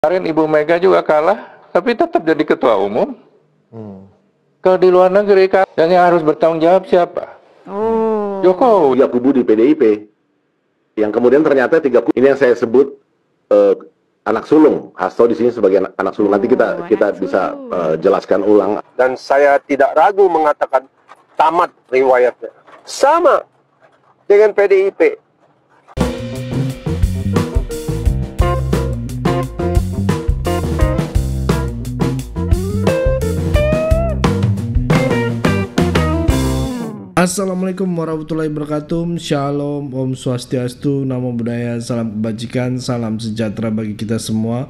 Kemarin Ibu Mega juga kalah, tapi tetap jadi ketua umum. Kalau di luar negeri, yang harus bertanggung jawab siapa? Jokowi. 3 kubu di PDIP. Yang kemudian ternyata 3 kubu, ini yang saya sebut anak sulung. Hasto di sini sebagai anak sulung. Nanti kita bisa jelaskan ulang. Dan saya tidak ragu mengatakan tamat riwayatnya. Sama dengan PDIP. Assalamualaikum warahmatullahi wabarakatuh. Shalom, Om Swastiastu, Namo Buddhaya, salam kebajikan, salam sejahtera bagi kita semua.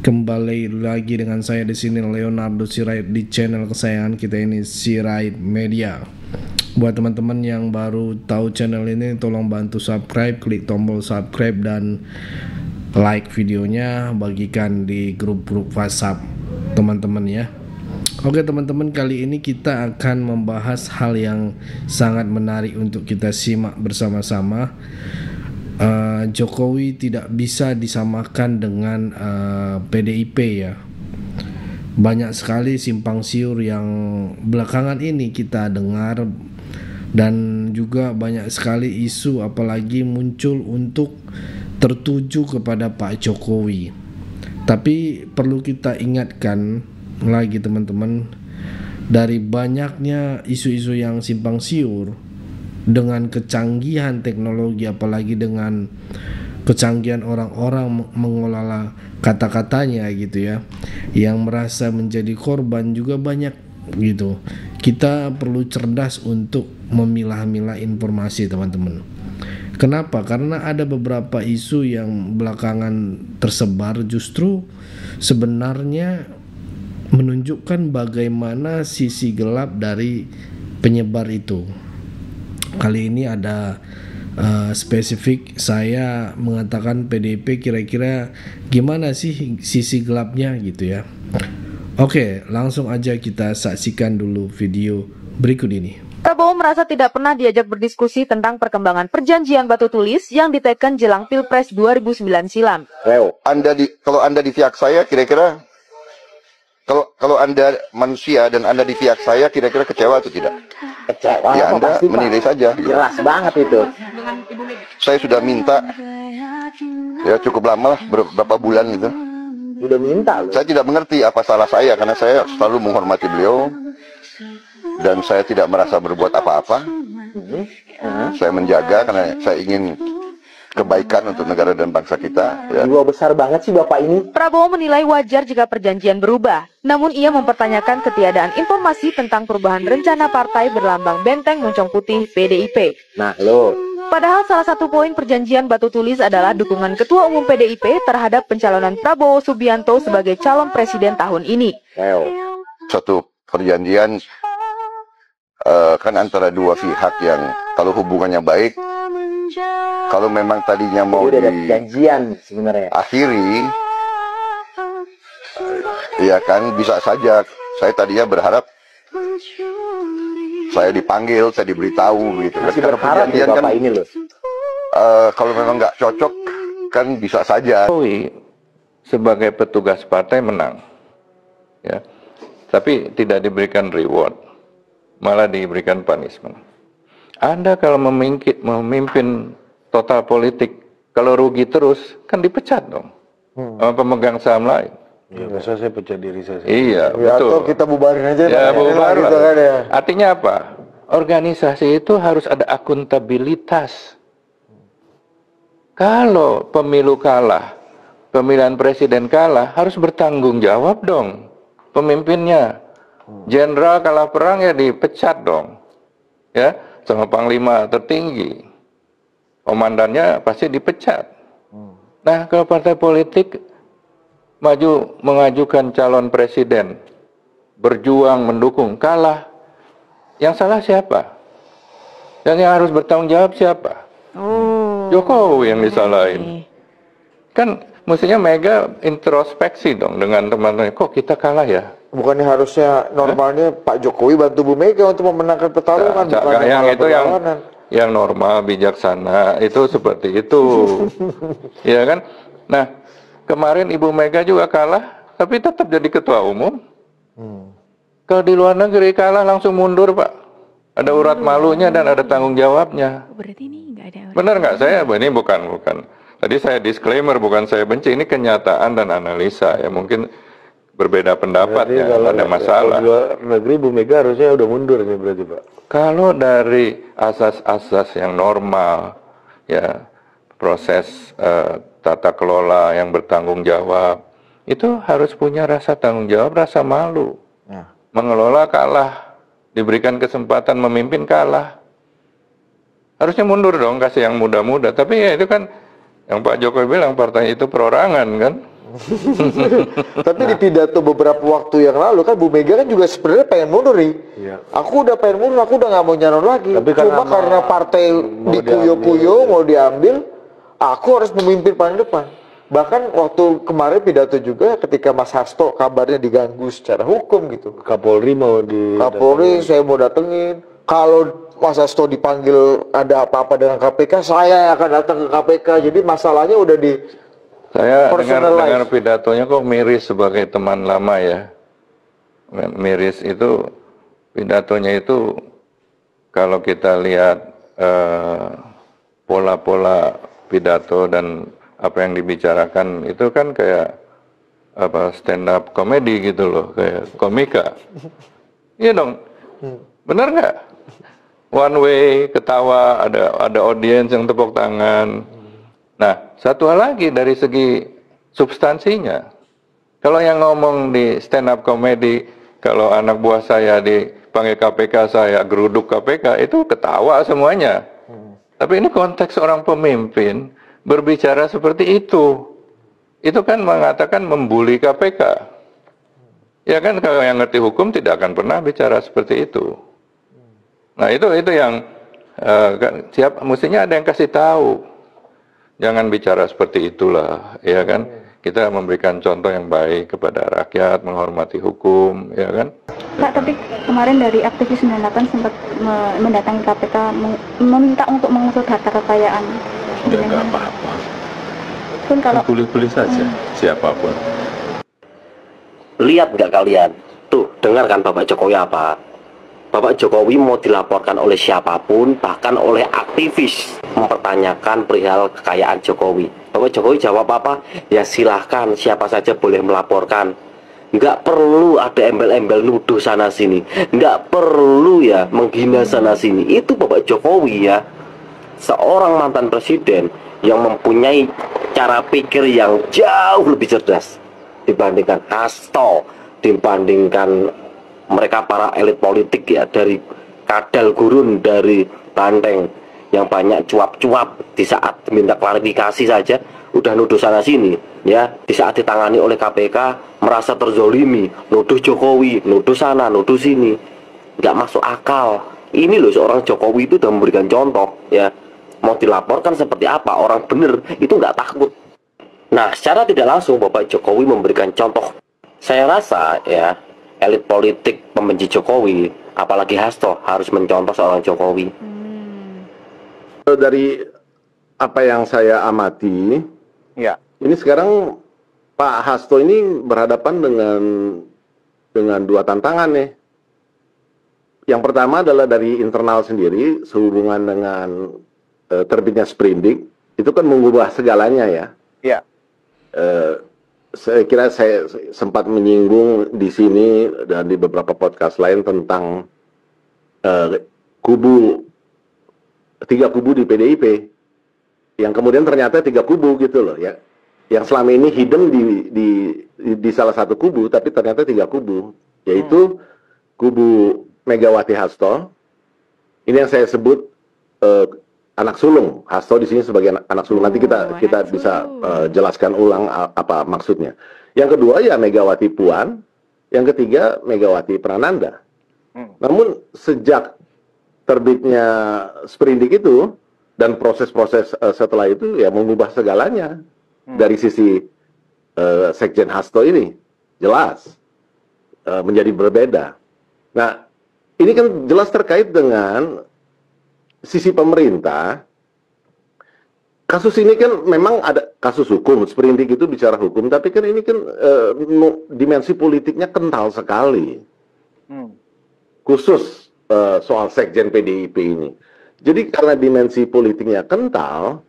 Kembali lagi dengan saya di sini Leonardo Sirait di channel kesayangan kita ini, Sirait Media. Buat teman-teman yang baru tahu channel ini, tolong bantu subscribe, klik tombol subscribe dan like videonya, bagikan di grup-grup WhatsApp teman-teman ya. Oke teman-teman, kali ini kita akan membahas hal yang sangat menarik untuk kita simak bersama-sama. Jokowi tidak bisa disamakan dengan PDIP ya. Banyak sekali simpang siur yang belakangan ini kita dengar, dan juga banyak sekali isu apalagi muncul untuk tertuju kepada Pak Jokowi. Tapi perlu kita ingatkan lagi teman-teman, dari banyaknya isu-isu yang simpang siur dengan kecanggihan teknologi, apalagi dengan kecanggihan orang-orang mengelola kata-katanya gitu ya, yang merasa menjadi korban juga banyak gitu. Kita perlu cerdas untuk memilah-milah informasi teman-teman. Kenapa? Karena ada beberapa isu yang belakangan tersebar justru sebenarnya menunjukkan bagaimana sisi gelap dari penyebar itu. Kali ini ada spesifik saya mengatakan PDIP, kira-kira gimana sih sisi gelapnya gitu ya. Oke, langsung aja kita saksikan dulu video berikut ini. Prabowo merasa tidak pernah diajak berdiskusi tentang perkembangan perjanjian batu tulis yang diteken jelang Pilpres 2009 silam. Kalau Anda di pihak saya, kira-kira kalau Anda manusia dan Anda di pihak saya, kira-kira kecewa atau tidak? Kecewa. Ya Anda pasti, menilai saja. Jelas banget itu. Saya sudah minta, ya cukup lama lah, beberapa bulan gitu. Sudah minta loh. Saya tidak mengerti apa salah saya, karena saya selalu menghormati beliau dan saya tidak merasa berbuat apa-apa. Saya menjaga karena saya ingin kebaikan untuk negara dan bangsa kita ya. Jiwa besar banget sih Bapak ini. Prabowo menilai wajar jika perjanjian berubah, namun ia mempertanyakan ketiadaan informasi tentang perubahan rencana partai berlambang benteng moncong putih PDIP. Nah lo, Padahal salah satu poin perjanjian batu tulis adalah dukungan Ketua Umum PDIP terhadap pencalonan Prabowo Subianto sebagai calon presiden tahun ini. Suatu perjanjian kan antara dua pihak yang kalau hubungannya baik, kalau memang tadinya mau ada perjanjian sebenarnya. Akhiri, ya kan bisa saja. Saya tadinya berharap saya dipanggil, saya diberitahu gitu. Masih Karena berharap ya Bapak kan, ini loh. kalau memang nggak cocok kan bisa saja. Jokowi sebagai petugas partai menang, ya, tapi tidak diberikan reward, malah diberikan punishment. Anda kalau memimpin total politik, kalau rugi terus kan dipecat dong sama pemegang saham lain. Ya, biasa saya pecat diri saya. Iya, Ya, betul. atau kita bubarin aja. Ya, bubarin. Gitu kan, ya. Artinya apa? Organisasi itu harus ada akuntabilitas. Kalau pemilu kalah, pemilihan presiden kalah, harus bertanggung jawab dong pemimpinnya. Jenderal kalah perang ya dipecat dong, ya, sama panglima tertinggi. Komandannya pasti dipecat. Nah, kalau partai politik maju mengajukan calon presiden, berjuang mendukung, kalah, yang salah siapa? Dan yang harus bertanggung jawab siapa? Jokowi yang disalahin. Kan mestinya Mega introspeksi dong dengan teman-teman, kok kita kalah ya? Bukannya harusnya normalnya Pak Jokowi bantu Bu Mega untuk memenangkan pertarungan, bukan yang itu yang normal, bijaksana, itu seperti itu. Ya kan? Nah, Kemarin Ibu Mega juga kalah, tapi tetap jadi ketua umum. Kalau di luar negeri kalah langsung mundur, Pak. Ada urat malunya dan ada tanggung jawabnya. Berarti ini nggak ada. Benar nggak? Saya ini bukan. Tadi saya disclaimer, bukan saya benci. Ini kenyataan dan analisa. Ya mungkin berbeda pendapat ya, ada masalah. Kalau di luar negeri Bu Mega harusnya udah mundur nih berarti Pak. Kalau dari asas-asas yang normal, ya proses tata kelola yang bertanggung jawab, itu harus punya rasa tanggung jawab, rasa malu. Mengelola kalah, diberikan kesempatan memimpin kalah. Harusnya mundur dong, kasih yang muda-muda. Tapi ya itu kan, yang Pak Jokowi bilang partai itu perorangan kan. Tapi di pidato beberapa waktu yang lalu kan Bu Mega kan juga sebenarnya pengen mundur nih. Iya. Aku udah pengen mundur, aku udah nggak mau nyalon lagi. Tapi cuma karena partai dikuyo-kuyo mau diambil, aku harus memimpin paling depan. Bahkan waktu kemarin pidato juga ketika Mas Hasto kabarnya diganggu secara hukum gitu. Kapolri mau di Kapolri saya mau datengin. Kalau Mas Hasto dipanggil ada apa-apa dengan KPK, saya akan datang ke KPK. Jadi masalahnya udah di Saya dengar pidatonya kok miris sebagai teman lama ya. Miris itu pidatonya itu kalau kita lihat pola-pola pidato dan apa yang dibicarakan itu kan kayak apa stand up comedy gitu loh, kayak komika. Iya dong. Benar nggak? One way ketawa, ada audiens yang tepuk tangan. Nah, satu hal lagi dari segi substansinya. Kalau yang ngomong di stand up comedy, kalau anak buah saya dipanggil KPK, saya geruduk KPK, itu ketawa semuanya. Tapi ini konteks orang pemimpin berbicara seperti itu. Itu kan mengatakan membuli KPK. Ya kan, kalau yang ngerti hukum tidak akan pernah bicara seperti itu. Nah, itu yang mestinya ada yang kasih tahu. Jangan bicara seperti itulah, ya kan? Kita memberikan contoh yang baik kepada rakyat, menghormati hukum, ya kan? Pak, tapi kemarin dari aktivis 98 sempat mendatangi KPK meminta untuk mengusut harta kekayaan. Enggak apa-apa. Pun kalau Boleh-boleh saja, siapapun. Lihat nggak kalian? Tuh, dengarkan Bapak Jokowi apa? Bapak Jokowi mau dilaporkan oleh siapapun, bahkan oleh aktivis, mempertanyakan perihal kekayaan Jokowi. Bapak Jokowi jawab apa? Ya silahkan, siapa saja boleh melaporkan. Nggak perlu ada embel-embel nuduh sana sini. Nggak perlu ya menghina sana sini. Itu Bapak Jokowi ya, seorang mantan presiden yang mempunyai cara pikir yang jauh lebih cerdas dibandingkan Hasto, dibandingkan mereka para elit politik ya, dari kadal gurun, dari Banteng yang banyak cuap-cuap, di saat minta klarifikasi saja udah nuduh sana sini ya, di saat ditangani oleh KPK merasa terzolimi, nuduh Jokowi, nuduh sana, nuduh sini, nggak masuk akal. Ini loh, seorang Jokowi itu udah memberikan contoh ya, mau dilaporkan seperti apa, orang bener itu nggak takut. Nah, secara tidak langsung Bapak Jokowi memberikan contoh. Saya rasa ya, elit politik pembenci Jokowi, apalagi Hasto, harus mencontoh seorang Jokowi. Dari apa yang saya amati, ya, ini sekarang Pak Hasto ini berhadapan dengan dua tantangan nih. Yang pertama adalah dari internal sendiri, sehubungan dengan terbitnya Sprindik, itu kan mengubah segalanya ya. Iya. Saya kira saya sempat menyinggung di sini dan di beberapa podcast lain tentang tiga kubu di PDIP, yang kemudian ternyata tiga kubu gitu loh ya, yang selama ini hidden di salah satu kubu, tapi ternyata tiga kubu, yaitu kubu Megawati Hasto. Ini yang saya sebut anak sulung. Hasto di sini sebagai anak sulung. Nanti kita bisa jelaskan ulang apa maksudnya. Yang kedua ya Megawati Puan, yang ketiga Megawati Prananda. Namun sejak terbitnya Sprindik itu dan proses-proses setelah itu ya mengubah segalanya. Dari sisi Sekjen Hasto ini jelas menjadi berbeda. Nah, ini kan jelas terkait dengan sisi pemerintah. Kasus ini kan memang ada, kasus hukum. Sprindik itu bicara hukum, tapi kan ini kan dimensi politiknya kental sekali. Khusus soal sekjen PDIP ini. Jadi karena dimensi politiknya kental,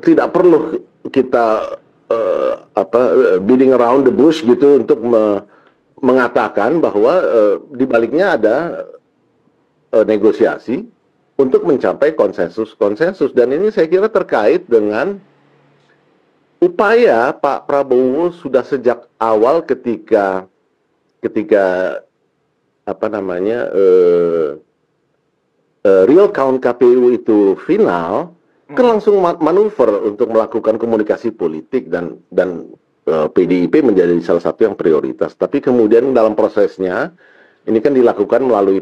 tidak perlu kita beating around the bush gitu untuk mengatakan bahwa di baliknya ada negosiasi untuk mencapai konsensus. Dan ini saya kira terkait dengan upaya Pak Prabowo sudah sejak awal ketika real count KPU itu final, kan langsung manuver untuk melakukan komunikasi politik dan PDIP menjadi salah satu yang prioritas. Tapi kemudian dalam prosesnya ini kan dilakukan melalui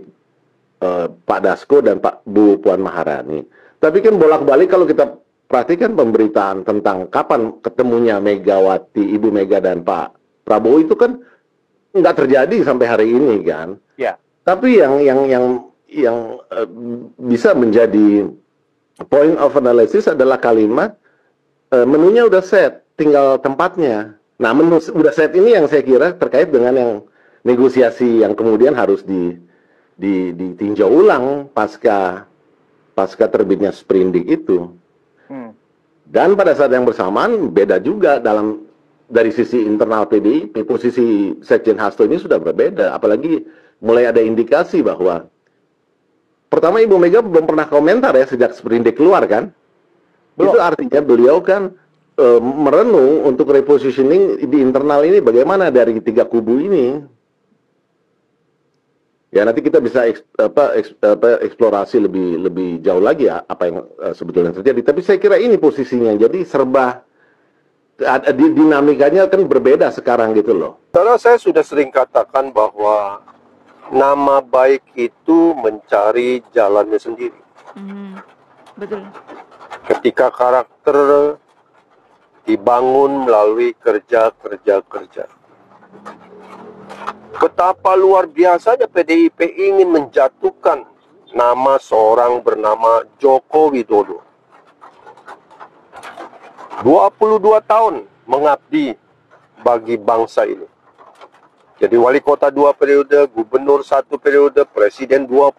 Pak Dasko dan Bu Puan Maharani. Tapi kan bolak-balik kalau kita perhatikan pemberitaan tentang kapan ketemunya Megawati, Ibu Mega dan Pak Prabowo itu kan nggak terjadi sampai hari ini kan. Ya. Tapi yang bisa menjadi point of analysis adalah kalimat menunya udah set, tinggal tempatnya. Nah, menu udah set ini yang saya kira terkait dengan yang negosiasi yang kemudian harus ditinjau ulang pasca terbitnya sprindik itu. Dan pada saat yang bersamaan beda juga dari sisi internal PDIP, posisi Sekjen Hasto ini sudah berbeda, apalagi mulai ada indikasi bahwa pertama Ibu Mega belum pernah komentar ya sejak sprindik keluar kan. Belum. Itu artinya beliau kan merenung untuk repositioning di internal ini bagaimana dari tiga kubu ini. Ya nanti kita bisa eksplorasi lebih jauh lagi ya apa yang sebetulnya terjadi. Tapi saya kira ini posisinya. Jadi serba dinamikanya kan berbeda sekarang gitu loh. Karena saya sudah sering katakan bahwa nama baik itu mencari jalannya sendiri. Betul. Ketika karakter dibangun melalui kerja. Betapa luar biasanya PDIP ingin menjatuhkan nama seorang bernama Joko Widodo. 22 tahun mengabdi bagi bangsa ini. Jadi wali kota 2 periode, gubernur 1 periode, presiden 2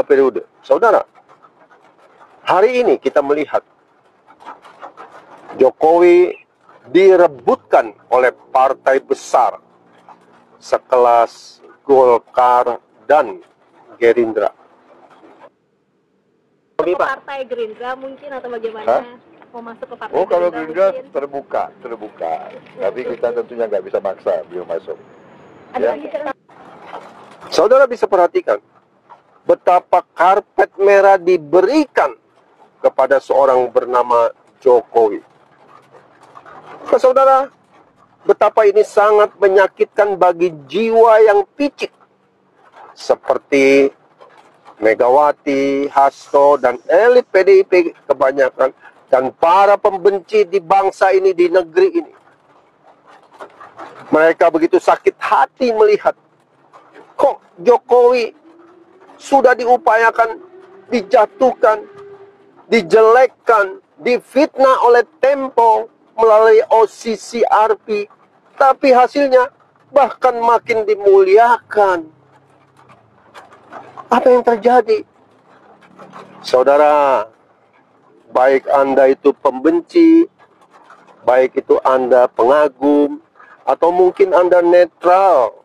periode. Saudara, hari ini kita melihat Jokowi direbutkan oleh partai besar sekelas Golkar dan Gerindra. Partai Gerindra mungkin atau bagaimana? Mau masuk ke partai kalau Gerindra terbuka. Tapi kita tentunya nggak bisa maksa beliau masuk. Ya. Saudara bisa perhatikan betapa karpet merah diberikan kepada seorang bernama Jokowi. Saudara, betapa ini sangat menyakitkan bagi jiwa yang picik seperti Megawati, Hasto, dan elit PDIP kebanyakan, dan para pembenci di bangsa ini, di negeri ini. Mereka begitu sakit hati melihat kok Jokowi sudah diupayakan, dijatuhkan, dijelekkan, difitnah oleh Tempo melalui OCCRP, tapi hasilnya bahkan makin dimuliakan. Apa yang terjadi? Saudara, baik Anda itu pembenci, baik itu Anda pengagum, atau mungkin Anda netral,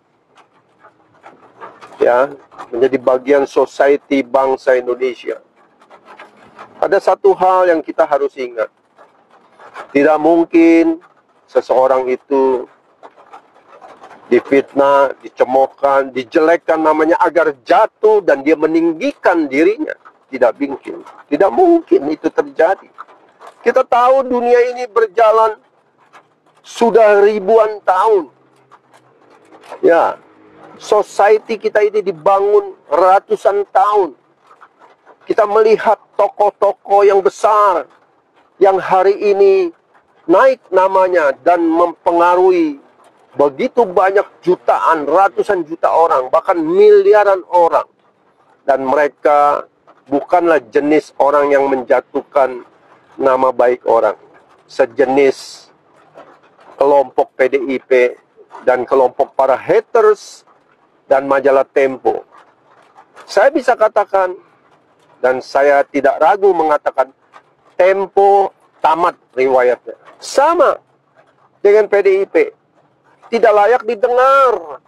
ya, menjadi bagian society bangsa Indonesia. Ada satu hal yang kita harus ingat. Tidak mungkin seseorang itu difitnah, dicemoohkan, dijelekkan namanya agar jatuh dan dia meninggikan dirinya. Tidak mungkin. Tidak mungkin itu terjadi. Kita tahu dunia ini berjalan sudah ribuan tahun. Ya, society kita ini dibangun ratusan tahun. Kita melihat tokoh-tokoh yang besar yang hari ini naik namanya dan mempengaruhi begitu banyak jutaan, ratusan juta orang, bahkan miliaran orang. Dan mereka bukanlah jenis orang yang menjatuhkan nama baik orang. sejenis kelompok PDIP dan kelompok para haters dan majalah Tempo. Saya bisa katakan, dan saya tidak ragu mengatakan, Tempo tamat riwayatnya. Sama dengan PDIP. Tidak layak didengar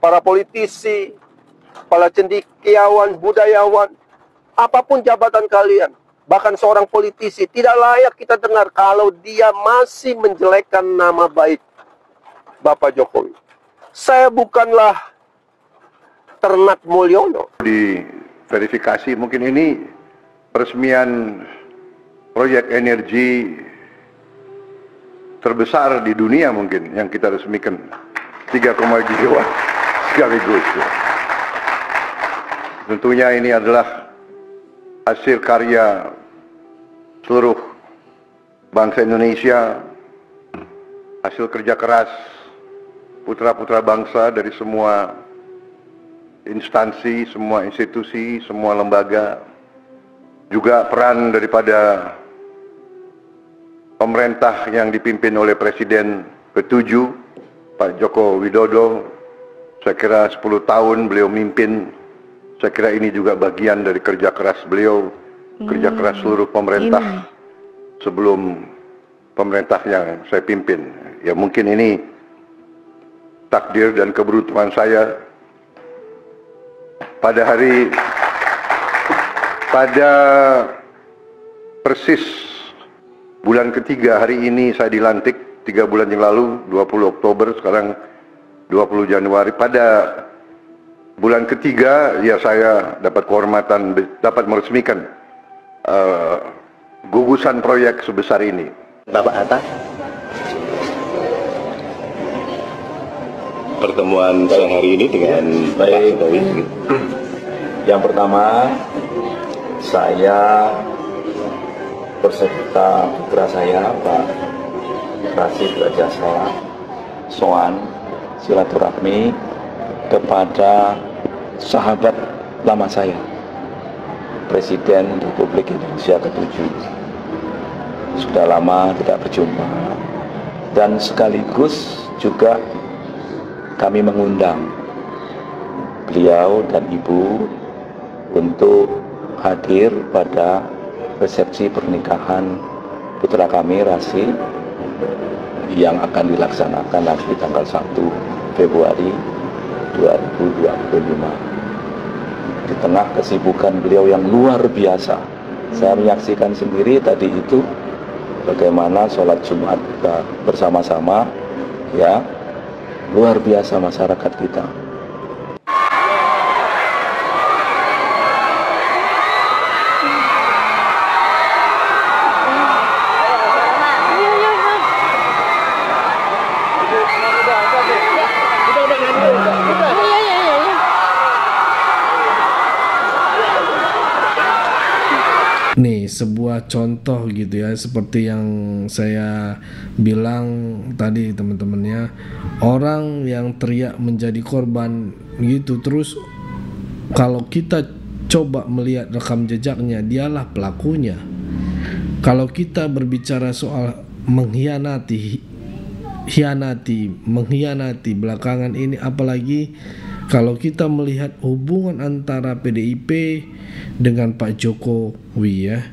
para politisi, para cendekiawan, budayawan, apapun jabatan kalian, bahkan seorang politisi, tidak layak kita dengar kalau dia masih menjelekkan nama baik Bapak Jokowi. Saya bukanlah ternak Mulyono. Di verifikasi mungkin ini peresmian proyek energi terbesar di dunia mungkin yang kita resmikan, 3,5 gigawatt sekaligus. Tentunya ini adalah hasil karya seluruh bangsa Indonesia, hasil kerja keras putra-putra bangsa dari semua instansi, semua institusi, semua lembaga, juga peran daripada pemerintah yang dipimpin oleh Presiden ke-7 Pak Joko Widodo. Saya kira 10 tahun beliau mimpin. Saya kira ini juga bagian dari kerja keras beliau, kerja keras seluruh pemerintah sebelum pemerintah yang saya pimpin. Ya mungkin ini takdir dan keberuntungan saya pada persis bulan ketiga hari ini saya dilantik, 3 bulan yang lalu, 20 Oktober, sekarang 20 Januari. Pada bulan ketiga ya saya dapat kehormatan, dapat meresmikan gugusan proyek sebesar ini. Bapak Hatta. Pertemuan siang hari ini dengan Pak Jokowi. Yang pertama, saya berserta putra saya, Pak Rasid Rajasa, soan silaturahmi kepada sahabat lama saya, Presiden Republik Indonesia ke-7. Sudah lama tidak berjumpa, dan sekaligus juga kami mengundang beliau dan ibu untuk hadir pada resepsi pernikahan putra kami Rasid yang akan dilaksanakan nanti tanggal 1 Februari 2025. Di tengah kesibukan beliau yang luar biasa, saya menyaksikan sendiri tadi itu bagaimana sholat Jumat kita bersama-sama, ya, luar biasa masyarakat kita. Nih sebuah contoh gitu ya, seperti yang saya bilang tadi teman-temannya, orang yang teriak menjadi korban gitu. Terus kalau kita coba melihat rekam jejaknya, dialah pelakunya. Kalau kita berbicara soal mengkhianati belakangan ini, apalagi kalau kita melihat hubungan antara PDIP dengan Pak Jokowi ya,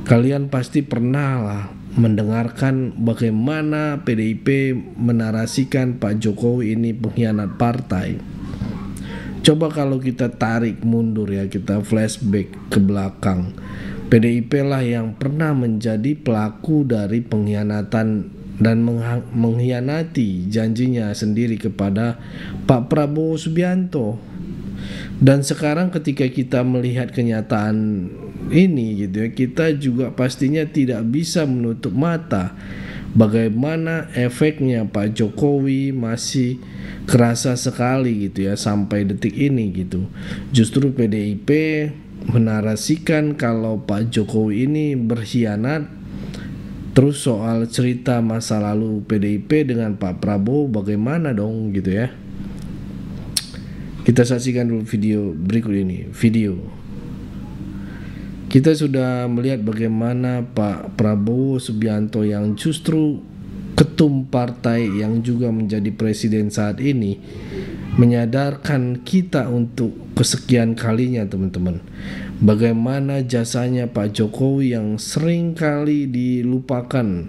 kalian pasti pernah lah mendengarkan bagaimana PDIP menarasikan Pak Jokowi ini pengkhianat partai. Coba kalau kita tarik mundur ya, kita flashback ke belakang, PDIP lah yang pernah menjadi pelaku dari pengkhianatan dan mengkhianati janjinya sendiri kepada Pak Prabowo Subianto. Dan sekarang ketika kita melihat kenyataan ini gitu ya, kita juga pastinya tidak bisa menutup mata bagaimana efeknya Pak Jokowi masih kerasa sekali gitu ya sampai detik ini gitu. Justru PDIP menarasikan kalau Pak Jokowi ini berkhianat. Terus soal cerita masa lalu PDIP dengan Pak Prabowo bagaimana dong gitu ya. Kita saksikan dulu video berikut ini. Kita sudah melihat bagaimana Pak Prabowo Subianto yang justru ketum partai yang juga menjadi presiden saat ini menyadarkan kita untuk kesekian kalinya, teman-teman, bagaimana jasanya Pak Jokowi yang sering kali dilupakan,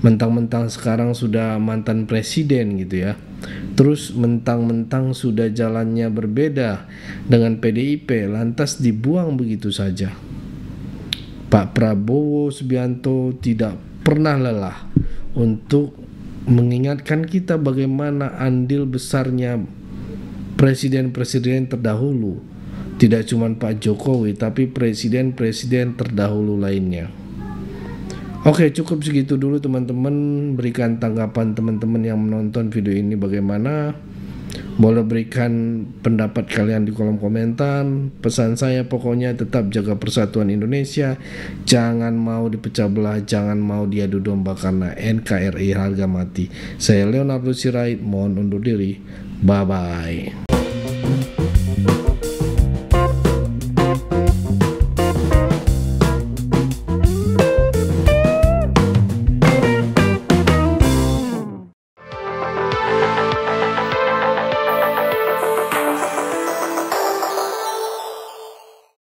mentang-mentang sekarang sudah mantan presiden gitu ya, terus mentang-mentang sudah jalannya berbeda dengan PDIP lantas dibuang begitu saja. Pak Prabowo Subianto tidak pernah lelah untuk mengingatkan kita bagaimana andil besarnya presiden-presiden terdahulu, tidak cuma Pak Jokowi tapi presiden-presiden terdahulu lainnya. Oke, cukup segitu dulu teman-teman. Berikan tanggapan teman-teman yang menonton video ini bagaimana. Boleh berikan pendapat kalian di kolom komentar. Pesan saya pokoknya tetap jaga persatuan Indonesia. Jangan mau dipecah belah, jangan mau diadu domba karena NKRI harga mati. Saya Leonardo Sirait, mohon undur diri. Bye-bye.